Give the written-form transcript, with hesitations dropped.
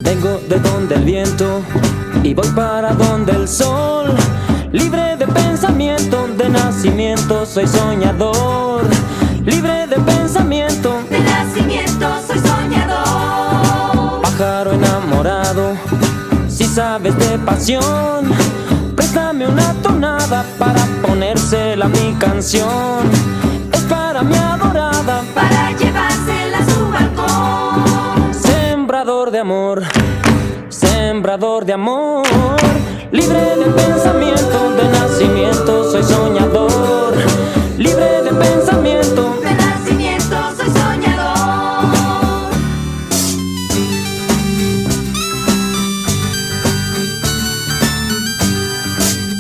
Vengo de donde el viento y voy para donde el sol. Libre de pensamiento, de nacimiento soy soñador. Libre de pensamiento, de nacimiento soy soñador. pájaro enamorado, si sabes de pasión, préstame una tonada para ponérsela a mi canción. Es para mi adorada, para llevársela a su balcón. sembrador de amor, sembrador de amor. Libre de pensamiento, de nacimiento soy soñador.